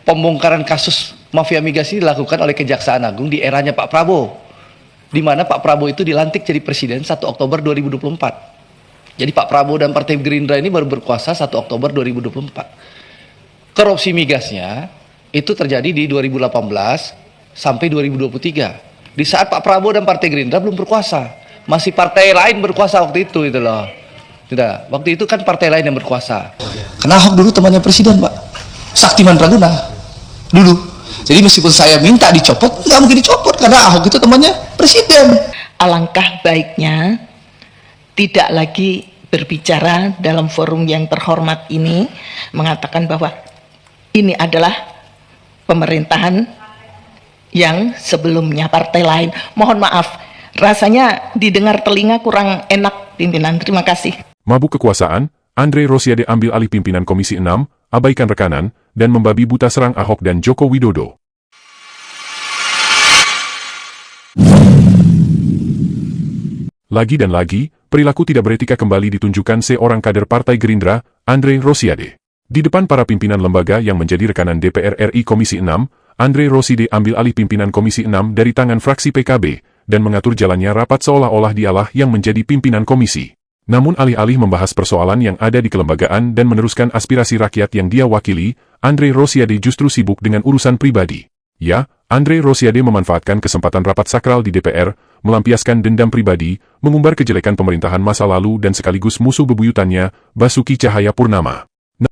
pembongkaran kasus mafia migas ini dilakukan oleh Kejaksaan Agung di eranya Pak Prabowo, di mana Pak Prabowo itu dilantik jadi presiden 1 Oktober 2024. Jadi Pak Prabowo dan Partai Gerindra ini baru berkuasa 1 Oktober 2024. Korupsi migasnya itu terjadi di 2018 sampai 2023. Di saat Pak Prabowo dan Partai Gerindra belum berkuasa, masih partai lain berkuasa waktu itu loh. Tidak, waktu itu kan partai lain yang berkuasa. Karena Ahok dulu temannya presiden, Pak. Saktiman Raguna dulu. Jadi meskipun saya minta dicopot, nggak mungkin dicopot karena Ahok itu temannya presiden. Alangkah baiknya tidak lagi berbicara dalam forum yang terhormat ini, mengatakan bahwa ini adalah pemerintahan yang sebelumnya partai lain. Mohon maaf, rasanya didengar telinga kurang enak, pimpinan. Terima kasih. Mabuk kekuasaan, Andre Rosiade ambil alih pimpinan Komisi 6, abaikan rekanan, dan membabi buta serang Ahok dan Joko Widodo. Lagi dan lagi, perilaku tidak beretika kembali ditunjukkan seorang kader Partai Gerindra, Andre Rosiade. Di depan para pimpinan lembaga yang menjadi rekanan DPR RI Komisi 6, Andre Rosiade ambil alih pimpinan Komisi 6 dari tangan fraksi PKB, dan mengatur jalannya rapat seolah-olah dialah yang menjadi pimpinan komisi. Namun alih-alih membahas persoalan yang ada di kelembagaan dan meneruskan aspirasi rakyat yang dia wakili, Andre Rosiade justru sibuk dengan urusan pribadi. Ya, Andre Rosiade memanfaatkan kesempatan rapat sakral di DPR, melampiaskan dendam pribadi, mengumbar kejelekan pemerintahan masa lalu dan sekaligus musuh bebuyutannya, Basuki Cahayapurnama.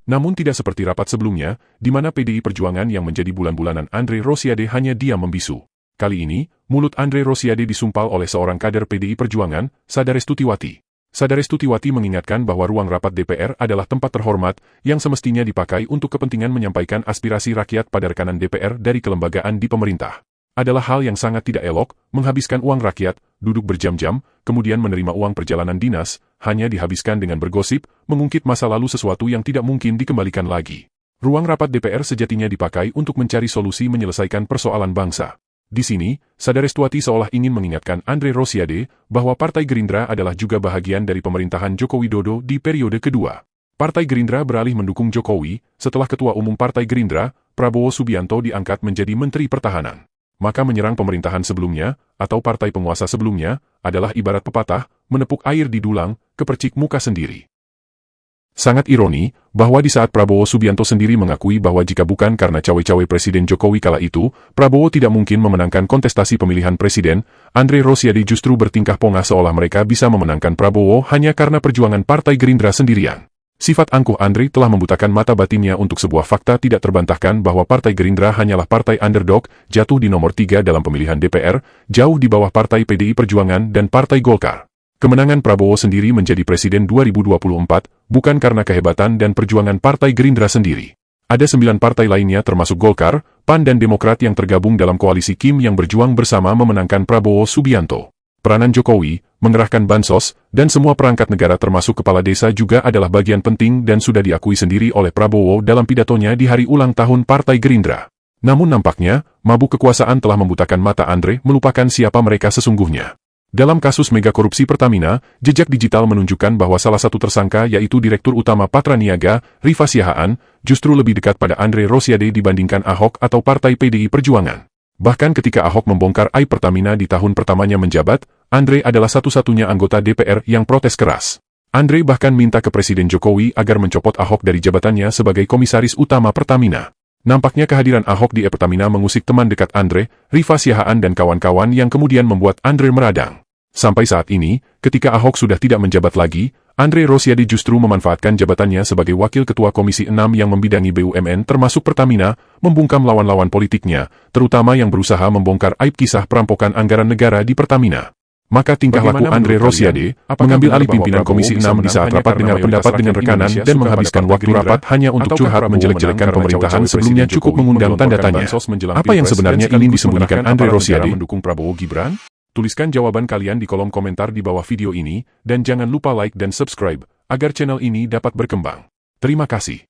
Namun tidak seperti rapat sebelumnya, di mana PDI Perjuangan yang menjadi bulan-bulanan Andre Rosiade hanya diam membisu. Kali ini, mulut Andre Rosiade disumpal oleh seorang kader PDI Perjuangan, Sadarestutiwati. Sadarestutiwati mengingatkan bahwa ruang rapat DPR adalah tempat terhormat yang semestinya dipakai untuk kepentingan menyampaikan aspirasi rakyat pada rekanan DPR dari kelembagaan di pemerintah. Adalah hal yang sangat tidak elok, menghabiskan uang rakyat, duduk berjam-jam, kemudian menerima uang perjalanan dinas, hanya dihabiskan dengan bergosip, mengungkit masa lalu sesuatu yang tidak mungkin dikembalikan lagi. Ruang rapat DPR sejatinya dipakai untuk mencari solusi menyelesaikan persoalan bangsa. Di sini, Sadarestutiwati seolah ingin mengingatkan Andre Rosiade bahwa Partai Gerindra adalah juga bahagian dari pemerintahan Joko Widodo di periode kedua. Partai Gerindra beralih mendukung Jokowi setelah Ketua Umum Partai Gerindra, Prabowo Subianto diangkat menjadi Menteri Pertahanan. Maka menyerang pemerintahan sebelumnya, atau partai penguasa sebelumnya, adalah ibarat pepatah, menepuk air di dulang, kepercik muka sendiri. Sangat ironi, bahwa di saat Prabowo Subianto sendiri mengakui bahwa jika bukan karena cawe-cawe Presiden Jokowi kala itu, Prabowo tidak mungkin memenangkan kontestasi pemilihan presiden, Andre Rosiade justru bertingkah pongah seolah mereka bisa memenangkan Prabowo hanya karena perjuangan Partai Gerindra sendirian. Sifat angkuh Andre telah membutakan mata batinnya untuk sebuah fakta tidak terbantahkan bahwa Partai Gerindra hanyalah partai underdog, jatuh di nomor 3 dalam pemilihan DPR, jauh di bawah Partai PDI Perjuangan dan Partai Golkar. Kemenangan Prabowo sendiri menjadi presiden 2024, bukan karena kehebatan dan perjuangan Partai Gerindra sendiri. Ada 9 partai lainnya termasuk Golkar, PAN dan Demokrat yang tergabung dalam koalisi Kim yang berjuang bersama memenangkan Prabowo Subianto. Peranan Jokowi, mengerahkan bansos, dan semua perangkat negara termasuk kepala desa juga adalah bagian penting dan sudah diakui sendiri oleh Prabowo dalam pidatonya di hari ulang tahun Partai Gerindra. Namun nampaknya, mabuk kekuasaan telah membutakan mata Andre melupakan siapa mereka sesungguhnya. Dalam kasus mega korupsi Pertamina, jejak digital menunjukkan bahwa salah satu tersangka yaitu Direktur Utama Patraniaga, Rifa Siahaan, justru lebih dekat pada Andre Rosiade dibandingkan Ahok atau Partai PDI Perjuangan. Bahkan ketika Ahok membongkar aib Pertamina di tahun pertamanya menjabat, Andre adalah satu-satunya anggota DPR yang protes keras. Andre bahkan minta ke Presiden Jokowi agar mencopot Ahok dari jabatannya sebagai Komisaris Utama Pertamina. Nampaknya kehadiran Ahok di Pertamina mengusik teman dekat Andre, Rifa Siahaan dan kawan-kawan yang kemudian membuat Andre meradang. Sampai saat ini, ketika Ahok sudah tidak menjabat lagi, Andre Rosiade justru memanfaatkan jabatannya sebagai Wakil Ketua Komisi 6 yang membidangi BUMN termasuk Pertamina, membungkam lawan-lawan politiknya, terutama yang berusaha membongkar aib kisah perampokan anggaran negara di Pertamina. Maka tingkah laku Andre Rosiade, mengambil alih pimpinan Komisi 6 di saat rapat dengar pendapat dengan rekanan dan menghabiskan waktu rapat hanya untuk curhat menjelek-jelekan pemerintahan sebelumnya cukup mengundang tanda tanya. Apa yang sebenarnya ingin disembunyikan Andre Rosiade mendukung Prabowo Gibran? Tuliskan jawaban kalian di kolom komentar di bawah video ini, dan jangan lupa like dan subscribe, agar channel ini dapat berkembang. Terima kasih.